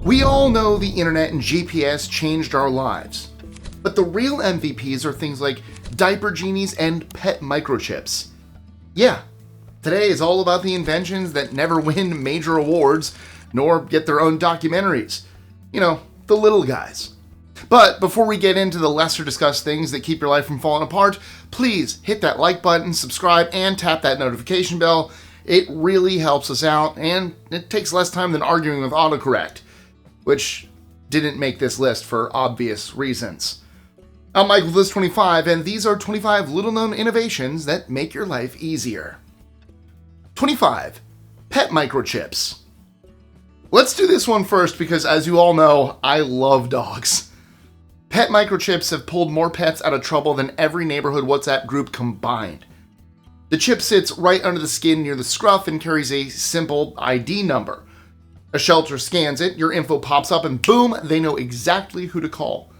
We all know the internet and GPS changed our lives, but the real MVPs are things like Diaper Genies and pet microchips. Yeah, today is all about the inventions that never win major awards, nor get their own documentaries. You know, the little guys. But before we get into the lesser discussed things that keep your life from falling apart, please hit that like button, subscribe, and tap that notification bell. It really helps us out, and it takes less time than arguing with autocorrect, which didn't make this list for obvious reasons. I'm Mike with List 25, and these are 25 little-known innovations that make your life easier. 25. Pet microchips. Let's do this one first because, as you all know, I love dogs. Pet microchips have pulled more pets out of trouble than every neighborhood WhatsApp group combined. The chip sits right under the skin near the scruff and carries a simple ID number. A shelter scans it, your info pops up, and boom, they know exactly who to call.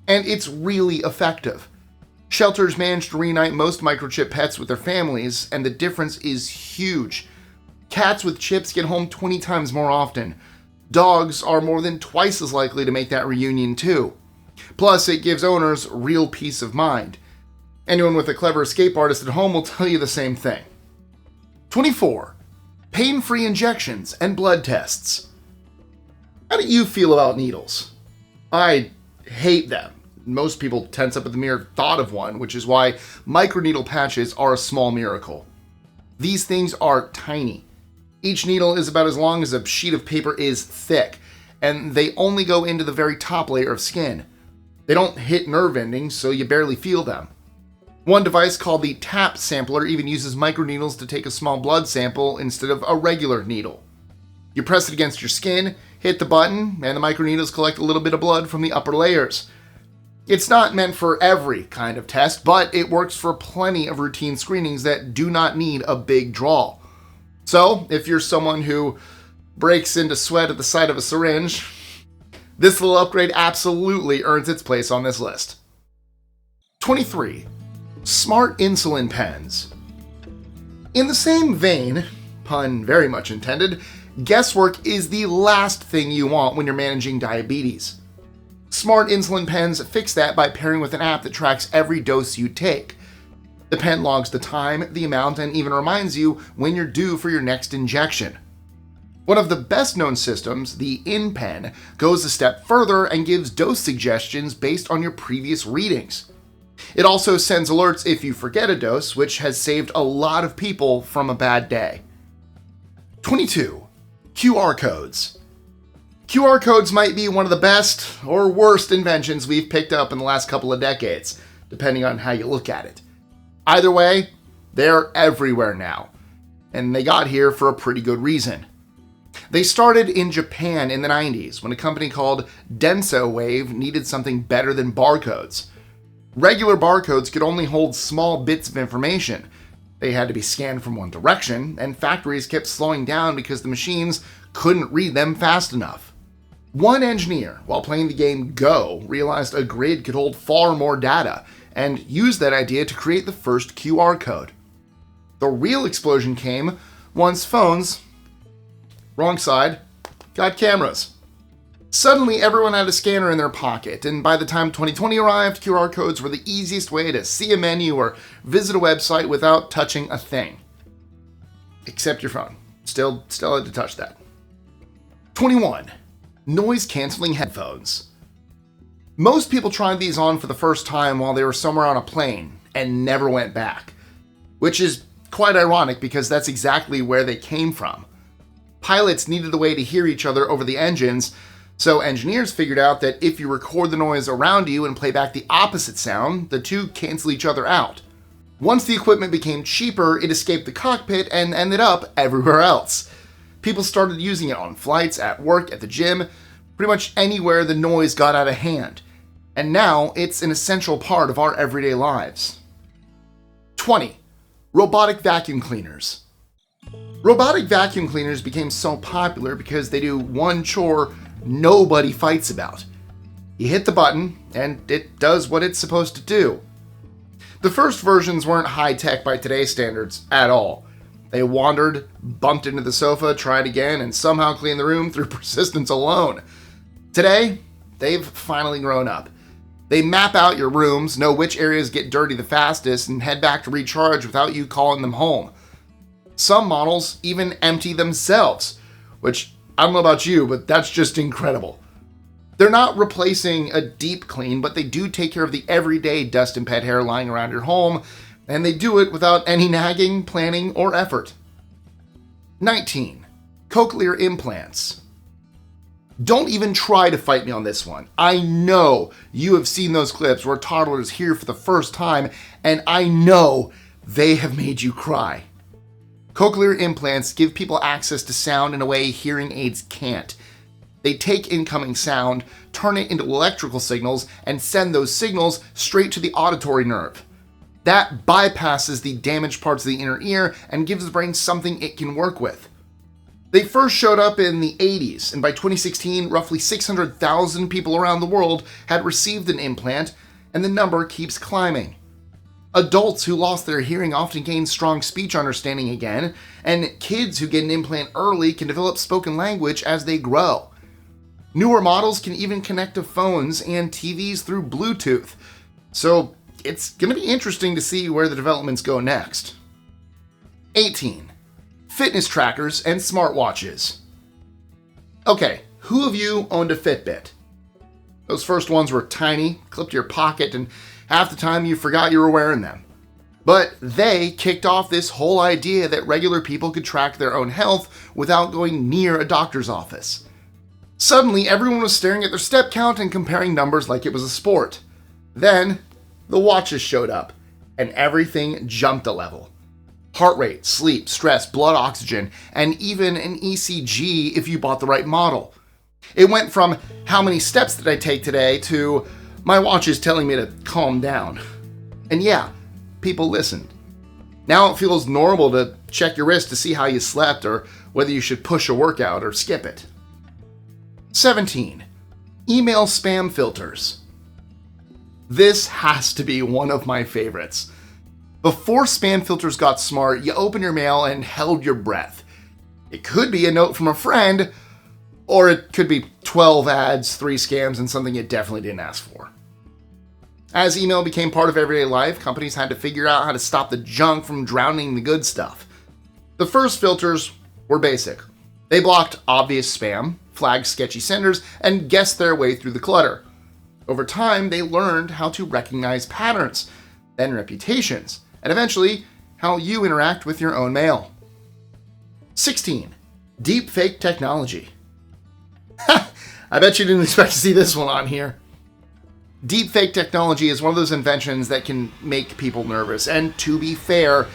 And it's really effective. Shelters manage to reunite most microchip pets with their families, and the difference is huge. Cats with chips get home 20 times more often. Dogs are more than twice as likely to make that reunion too. Plus, it gives owners real peace of mind. Anyone with a clever escape artist at home will tell you the same thing. 24. Pain-free injections and blood tests. How do you feel about needles? I hate them. Most people tense up at the mere thought of one, which is why microneedle patches are a small miracle. These things are tiny. Each needle is about as long as a sheet of paper is thick, and they only go into the very top layer of skin. They don't hit nerve endings, so you barely feel them. One device called the TAP sampler even uses microneedles to take a small blood sample instead of a regular needle. You press it against your skin, hit the button, and the microneedles collect a little bit of blood from the upper layers. It's not meant for every kind of test, but it works for plenty of routine screenings that do not need a big draw. So, if you're someone who breaks into sweat at the sight of a syringe, this little upgrade absolutely earns its place on this list. 23. Smart insulin pens. In the same vein, pun very much intended, guesswork is the last thing you want when you're managing diabetes. Smart insulin pens fix that by pairing with an app that tracks every dose you take. The pen logs the time, the amount, and even reminds you when you're due for your next injection. One of the best known systems, the InPen, goes a step further and gives dose suggestions based on your previous readings. It also sends alerts if you forget a dose, which has saved a lot of people from a bad day. 22. QR codes. QR codes might be one of the best or worst inventions we've picked up in the last couple of decades, depending on how you look at it. Either way, they're everywhere now, and they got here for a pretty good reason. They started in Japan in the 90s when a company called DensoWave needed something better than barcodes. Regular barcodes could only hold small bits of information. They had to be scanned from one direction, and factories kept slowing down because the machines couldn't read them fast enough. One engineer, while playing the game Go, realized a grid could hold far more data, and used that idea to create the first QR code. The real explosion came once phones, wrong side, got cameras. Suddenly, everyone had a scanner in their pocket, and by the time 2020 arrived, QR codes were the easiest way to see a menu or visit a website without touching a thing. Except your phone. Still had to touch that. 21. Noise-canceling headphones. Most people tried these on for the first time while they were somewhere on a plane, and never went back. Which is quite ironic because that's exactly where they came from. Pilots needed a way to hear each other over the engines, so engineers figured out that if you record the noise around you and play back the opposite sound, the two cancel each other out. Once the equipment became cheaper, it escaped the cockpit and ended up everywhere else. People started using it on flights, at work, at the gym, pretty much anywhere the noise got out of hand. And now it's an essential part of our everyday lives. 20. Robotic vacuum cleaners. Robotic vacuum cleaners became so popular because they do one chore nobody fights about. You hit the button, and it does what it's supposed to do. The first versions weren't high-tech by today's standards at all. They wandered, bumped into the sofa, tried again, and somehow cleaned the room through persistence alone. Today, they've finally grown up. They map out your rooms, know which areas get dirty the fastest, and head back to recharge without you calling them home. Some models even empty themselves, which I don't know about you, but that's just incredible. They're not replacing a deep clean, but they do take care of the everyday dust and pet hair lying around your home, and they do it without any nagging, planning, or effort. 19. Cochlear Implants. Don't even try to fight me on this one. I know you have seen those clips where toddlers hear for the first time, and I know they have made you cry. Cochlear implants give people access to sound in a way hearing aids can't. They take incoming sound, turn it into electrical signals, and send those signals straight to the auditory nerve. That bypasses the damaged parts of the inner ear and gives the brain something it can work with. They first showed up in the 80s, and by 2016, roughly 600,000 people around the world had received an implant, and the number keeps climbing. Adults who lost their hearing often gain strong speech understanding again, and kids who get an implant early can develop spoken language as they grow. Newer models can even connect to phones and TVs through Bluetooth, so it's going to be interesting to see where the developments go next. 18. Fitness trackers and smartwatches. Okay, who of you owned a Fitbit? Those first ones were tiny, clipped to your pocket, and half the time you forgot you were wearing them. But they kicked off this whole idea that regular people could track their own health without going near a doctor's office. Suddenly, everyone was staring at their step count and comparing numbers like it was a sport. Then, the watches showed up, and everything jumped a level. Heart rate, sleep, stress, blood oxygen, and even an ECG if you bought the right model. It went from how many steps did I take today to my watch is telling me to calm down. And yeah, people listened. Now it feels normal to check your wrist to see how you slept or whether you should push a workout or skip it. 17. Email spam filters. This has to be one of my favorites. Before spam filters got smart, you opened your mail and held your breath. It could be a note from a friend, or it could be 12 ads, 3 scams, and something you definitely didn't ask for. As email became part of everyday life, companies had to figure out how to stop the junk from drowning the good stuff. The first filters were basic. They blocked obvious spam, flagged sketchy senders, and guessed their way through the clutter. Over time, they learned how to recognize patterns, then reputations, and eventually, how you interact with your own mail. 16. Deepfake Technology. I bet you didn't expect to see this one on here. Deepfake technology is one of those inventions that can make people nervous, and to be fair,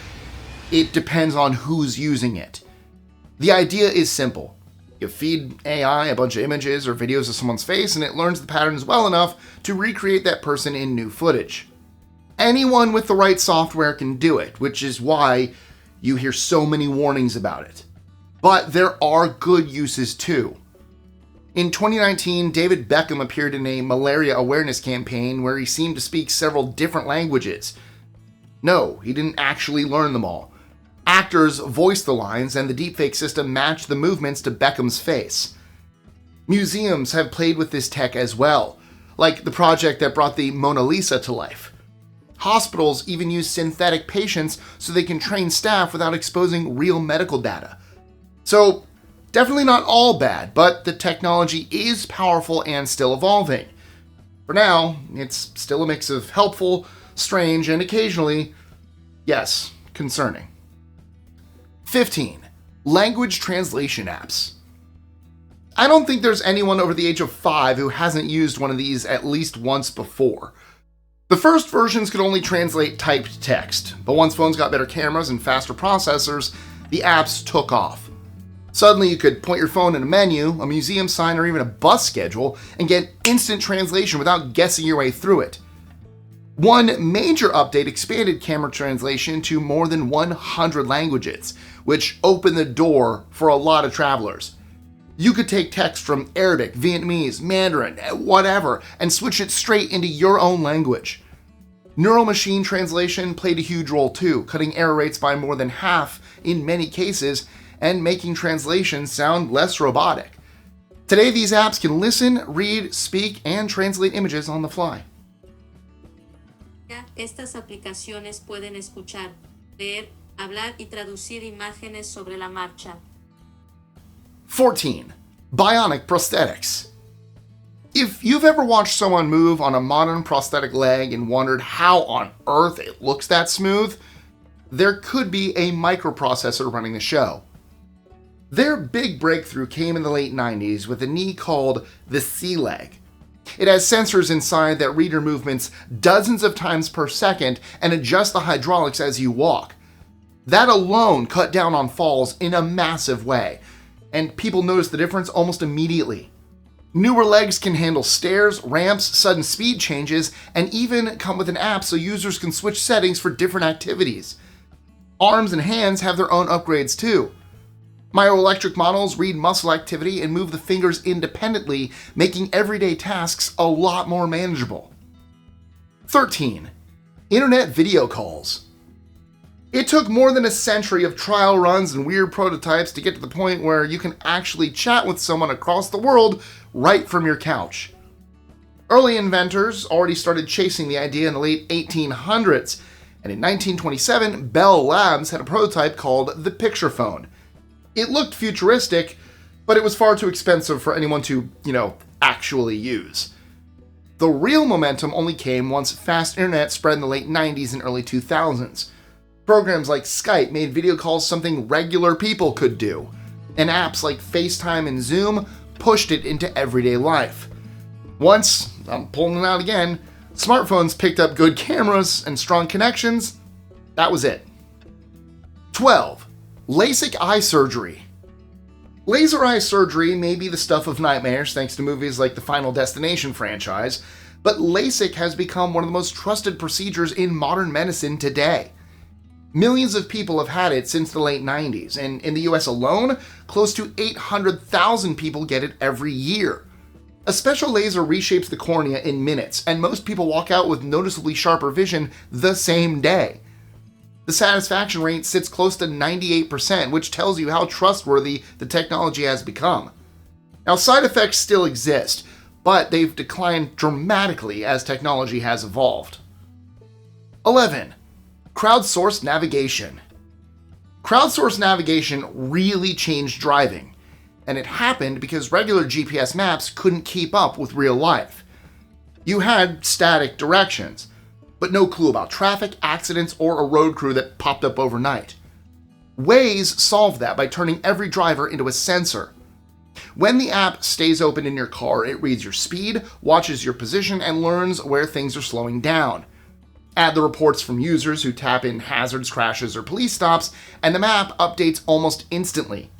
it depends on who's using it. The idea is simple. You feed AI a bunch of images or videos of someone's face, and it learns the patterns well enough to recreate that person in new footage. Anyone with the right software can do it, which is why you hear so many warnings about it. But there are good uses too. In 2019, David Beckham appeared in a malaria awareness campaign where he seemed to speak several different languages. No, he didn't actually learn them all. Actors voiced the lines, and the deepfake system matched the movements to Beckham's face. Museums have played with this tech as well, like the project that brought the Mona Lisa to life. Hospitals even use synthetic patients so they can train staff without exposing real medical data. So, definitely not all bad, but the technology is powerful and still evolving. For now, it's still a mix of helpful, strange, and occasionally, yes, concerning. 15. Language translation apps. I don't think there's anyone over the age of 5 who hasn't used one of these at least once before. The first versions could only translate typed text, but once phones got better cameras and faster processors, the apps took off. Suddenly you could point your phone at a menu, a museum sign, or even a bus schedule and get instant translation without guessing your way through it. One major update expanded camera translation to more than 100 languages, which opened the door for a lot of travelers. You could take text from Arabic, Vietnamese, Mandarin, whatever, and switch it straight into your own language. Neural machine translation played a huge role too, cutting error rates by more than half in many cases and making translations sound less robotic. Today, these apps can listen, read, speak, and translate images on the fly. Estas aplicaciones pueden escuchar, leer, hablar y traducir imágenes sobre la marcha. 14. Bionic Prosthetics. If you've ever watched someone move on a modern prosthetic leg and wondered how on earth it looks that smooth, there could be a microprocessor running the show. Their big breakthrough came in the late 90s with a knee called the C-Leg. It has sensors inside that read your movements dozens of times per second and adjust the hydraulics as you walk. That alone cut down on falls in a massive way, and people noticed the difference almost immediately. Newer legs can handle stairs, ramps, sudden speed changes, and even come with an app so users can switch settings for different activities. Arms and hands have their own upgrades too. Myoelectric models read muscle activity and move the fingers independently, making everyday tasks a lot more manageable. 13. Internet video calls. It took more than a century of trial runs and weird prototypes to get to the point where you can actually chat with someone across the world right from your couch. Early inventors already started chasing the idea in the late 1800s, and in 1927, Bell Labs had a prototype called the Picture Phone. It looked futuristic, but it was far too expensive for anyone to, actually use. The real momentum only came once fast internet spread in the late 90s and early 2000s. Programs like Skype made video calls something regular people could do, and apps like FaceTime and Zoom pushed it into everyday life. Once, I'm pulling it out again, smartphones picked up good cameras and strong connections, that was it. 12. LASIK Eye Surgery. Laser eye surgery may be the stuff of nightmares thanks to movies like the Final Destination franchise, but LASIK has become one of the most trusted procedures in modern medicine today. Millions of people have had it since the late 90s, and in the US alone, close to 800,000 people get it every year. A special laser reshapes the cornea in minutes, and most people walk out with noticeably sharper vision the same day. The satisfaction rate sits close to 98%, which tells you how trustworthy the technology has become. Now, side effects still exist, but they've declined dramatically as technology has evolved. 11. Crowdsourced Navigation. Crowdsourced navigation really changed driving, and it happened because regular GPS maps couldn't keep up with real life. You had static directions, but no clue about traffic, accidents, or a road crew that popped up overnight. Waze solved that by turning every driver into a sensor. When the app stays open in your car, it reads your speed, watches your position, and learns where things are slowing down. Add the reports from users who tap in hazards, crashes, or police stops, and the map updates almost instantly.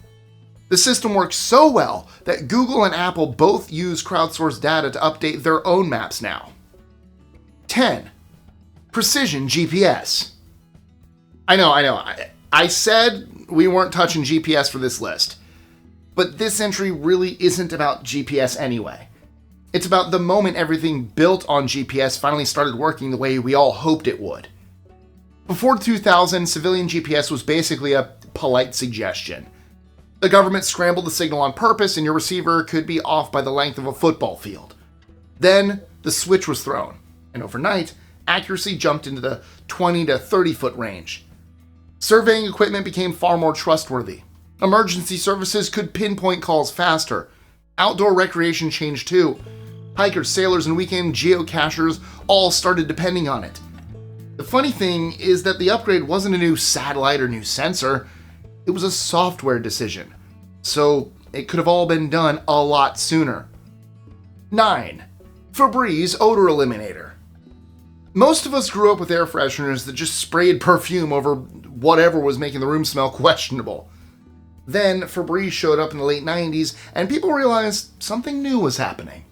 The system works so well that Google and Apple both use crowdsourced data to update their own maps now. 10. Precision GPS. I know. I said we weren't touching GPS for this list, but this entry really isn't about GPS anyway. It's about the moment everything built on GPS finally started working the way we all hoped it would. Before 2000, civilian GPS was basically a polite suggestion. The government scrambled the signal on purpose and your receiver could be off by the length of a football field. Then, the switch was thrown, and overnight, accuracy jumped into the 20 to 30 foot range. Surveying equipment became far more trustworthy. Emergency services could pinpoint calls faster. Outdoor recreation changed too. Hikers, sailors, and weekend geocachers all started depending on it. The funny thing is that the upgrade wasn't a new satellite or new sensor. It was a software decision. So it could have all been done a lot sooner. 9. Febreze Odor Eliminator. Most of us grew up with air fresheners that just sprayed perfume over whatever was making the room smell questionable. Then Febreze showed up in the late 90s and people realized something new was happening.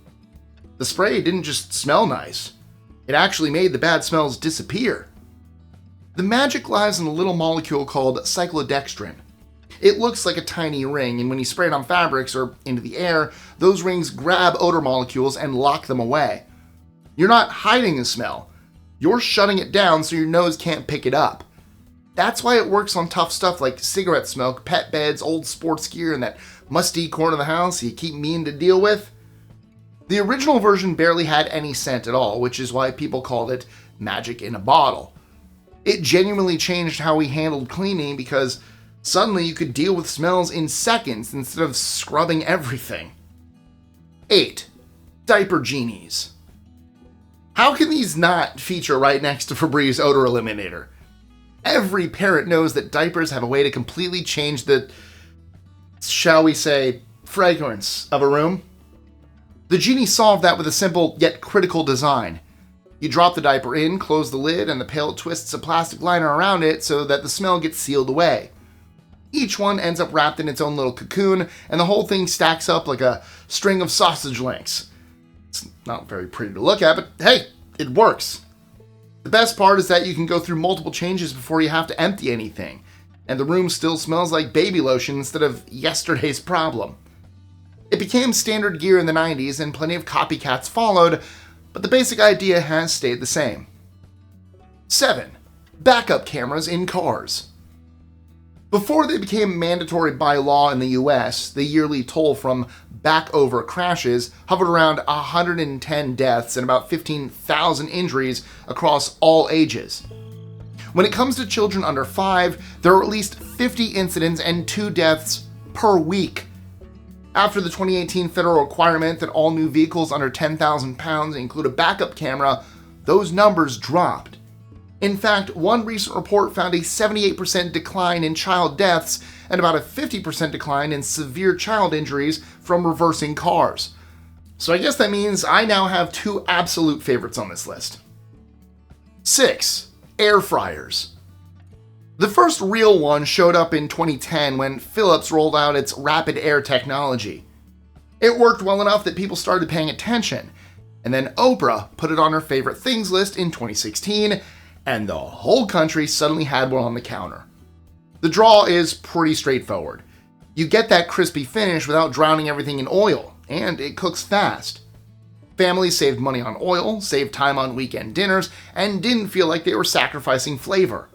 The spray didn't just smell nice, it actually made the bad smells disappear. The magic lies in a little molecule called cyclodextrin. It looks like a tiny ring, and when you spray it on fabrics or into the air, those rings grab odor molecules and lock them away. You're not hiding the smell, you're shutting it down so your nose can't pick it up. That's why it works on tough stuff like cigarette smoke, pet beds, old sports gear, and that musty corner of the house you keep meaning to deal with. The original version barely had any scent at all, which is why people called it magic in a bottle. It genuinely changed how we handled cleaning because suddenly you could deal with smells in seconds instead of scrubbing everything. 8. Diaper Genies. How can these not feature right next to Febreze Odor Eliminator? Every parent knows that diapers have a way to completely change the, shall we say, fragrance of a room. The Genie solved that with a simple yet critical design. You drop the diaper in, close the lid, and the pail twists a plastic liner around it so that the smell gets sealed away. Each one ends up wrapped in its own little cocoon, and the whole thing stacks up like a string of sausage links. It's not very pretty to look at, but hey, it works. The best part is that you can go through multiple changes before you have to empty anything, and the room still smells like baby lotion instead of yesterday's problem. It became standard gear in the 90s and plenty of copycats followed, but the basic idea has stayed the same. 7. Backup cameras in cars. Before they became mandatory by law in the US, the yearly toll from back-over crashes hovered around 110 deaths and about 15,000 injuries across all ages. When it comes to children under 5, there are at least 50 incidents and 2 deaths per week. After the 2018 federal requirement that all new vehicles under 10,000 pounds include a backup camera, those numbers dropped. In fact, one recent report found a 78% decline in child deaths and about a 50% decline in severe child injuries from reversing cars. So I guess that means I now have 2 absolute favorites on this list. 6. Air fryers. The first real one showed up in 2010 when Philips rolled out its rapid air technology. It worked well enough that people started paying attention, and then Oprah put it on her favorite things list in 2016, and the whole country suddenly had one on the counter. The draw is pretty straightforward. You get that crispy finish without drowning everything in oil, and it cooks fast. Families saved money on oil, saved time on weekend dinners, and didn't feel like they were sacrificing flavor.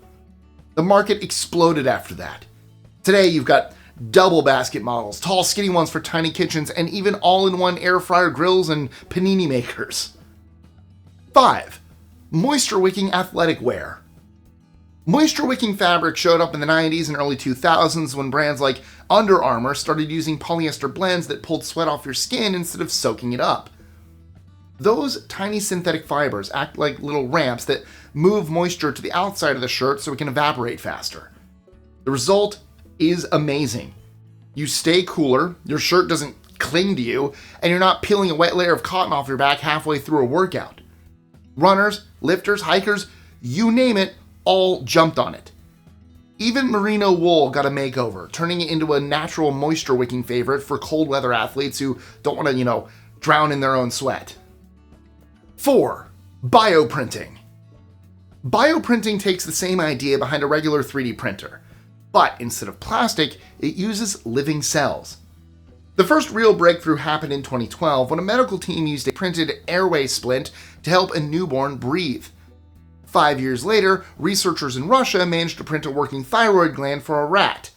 The market exploded after that. Today you've got double basket models, tall skinny ones for tiny kitchens, and even all-in-one air fryer grills and panini makers. 5. Moisture-Wicking athletic wear. Moisture-Wicking fabric showed up in the 90s and early 2000s when brands like Under Armour started using polyester blends that pulled sweat off your skin instead of soaking it up. Those tiny synthetic fibers act like little ramps that move moisture to the outside of the shirt so it can evaporate faster. The result is amazing. You stay cooler, your shirt doesn't cling to you, and you're not peeling a wet layer of cotton off your back halfway through a workout. Runners, lifters, hikers, you name it, all jumped on it. Even merino wool got a makeover, turning it into a natural moisture-wicking favorite for cold weather athletes who don't want to, drown in their own sweat. 4. Bioprinting. Bioprinting takes the same idea behind a regular 3D printer, but instead of plastic, it uses living cells. The first real breakthrough happened in 2012 when a medical team used a printed airway splint to help a newborn breathe. 5 years later, researchers in Russia managed to print a working thyroid gland for a rat.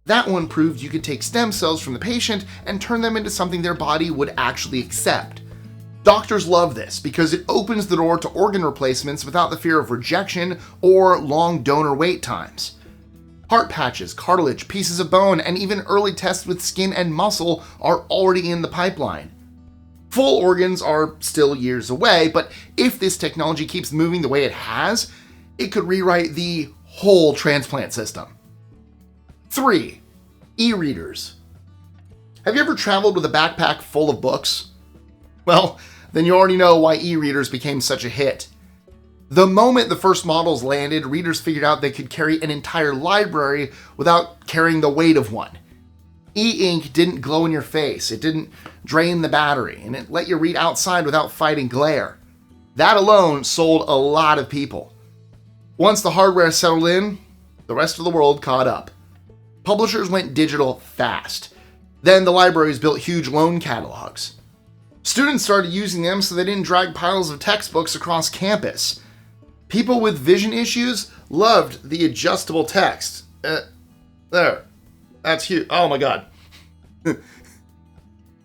That one proved you could take stem cells from the patient and turn them into something their body would actually accept. Doctors love this because it opens the door to organ replacements without the fear of rejection or long donor wait times. Heart patches, cartilage, pieces of bone, and even early tests with skin and muscle are already in the pipeline. Full organs are still years away, but if this technology keeps moving the way it has, it could rewrite the whole transplant system. 3. E-readers. Have you ever traveled with a backpack full of books? Well, then you already know why e-readers became such a hit. The moment the first models landed, readers figured out they could carry an entire library without carrying the weight of one. E-ink didn't glow in your face, it didn't drain the battery, and it let you read outside without fighting glare. That alone sold a lot of people. Once the hardware settled in, the rest of the world caught up. Publishers went digital fast. Then the libraries built huge loan catalogs. Students started using them so they didn't drag piles of textbooks across campus. People with vision issues loved the adjustable text. There. That's huge. Oh my god.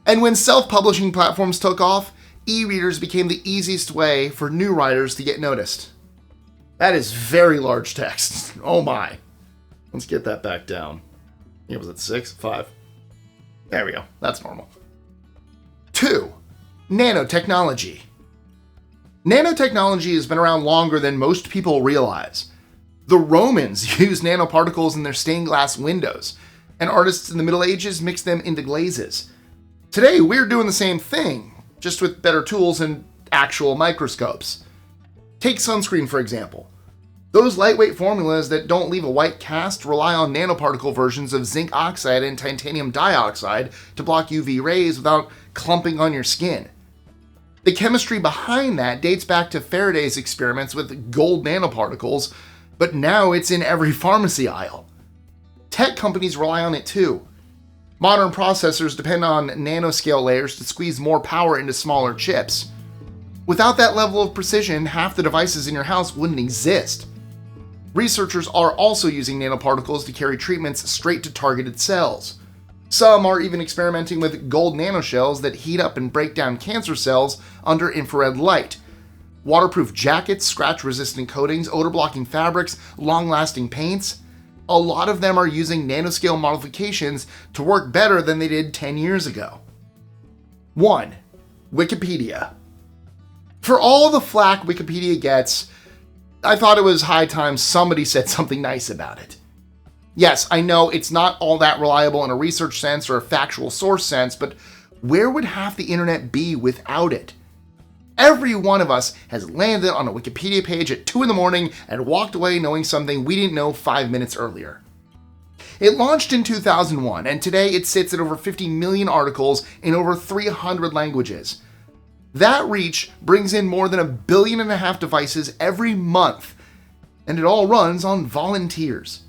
And when self-publishing platforms took off, e-readers became the easiest way for new writers to get noticed. That is very large text. Oh my. Let's get that back down. It was at 6, 5. There we go. That's normal. 2. Nanotechnology. Nanotechnology has been around longer than most people realize. The Romans used nanoparticles in their stained glass windows, and artists in the Middle Ages mixed them into glazes. Today, we're doing the same thing, just with better tools and actual microscopes. Take sunscreen, for example. Those lightweight formulas that don't leave a white cast rely on nanoparticle versions of zinc oxide and titanium dioxide to block UV rays without clumping on your skin. The chemistry behind that dates back to Faraday's experiments with gold nanoparticles, but now it's in every pharmacy aisle. Tech companies rely on it too. Modern processors depend on nanoscale layers to squeeze more power into smaller chips. Without that level of precision, half the devices in your house wouldn't exist. Researchers are also using nanoparticles to carry treatments straight to targeted cells. Some are even experimenting with gold nanoshells that heat up and break down cancer cells under infrared light. Waterproof jackets, scratch-resistant coatings, odor-blocking fabrics, long-lasting paints. A lot of them are using nanoscale modifications to work better than they did 10 years ago. 1. Wikipedia. For all the flack Wikipedia gets, I thought it was high time somebody said something nice about it. Yes, I know it's not all that reliable in a research sense or a factual source sense, but where would half the internet be without it? Every one of us has landed on a Wikipedia page at 2 a.m. and walked away knowing something we didn't know 5 minutes earlier. It launched in 2001, and today it sits at over 50 million articles in over 300 languages. That reach brings in more than 1.5 billion devices every month, and it all runs on volunteers.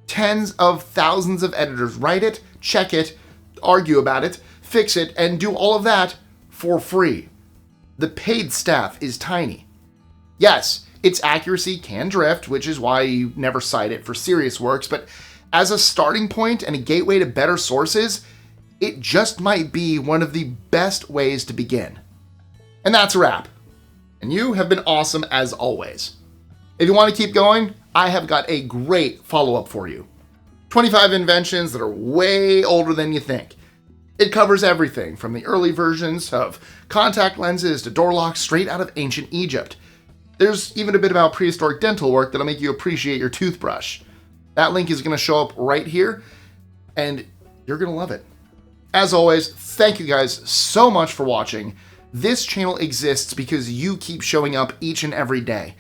Tens of thousands of editors write it, check it, argue about it, fix it, and do all of that for free. The paid staff is tiny. Yes, its accuracy can drift, which is why you never cite it for serious works, but as a starting point and a gateway to better sources, it just might be one of the best ways to begin. And that's a wrap. And you have been awesome as always. If you want to keep going, I have got a great follow-up for you. 25 inventions that are way older than you think. It covers everything from the early versions of contact lenses to door locks straight out of ancient Egypt. There's even a bit about prehistoric dental work that'll make you appreciate your toothbrush. That link is going to show up right here, and you're going to love it. As always, thank you guys so much for watching. This channel exists because you keep showing up each and every day.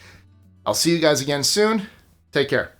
I'll see you guys again soon. Take care.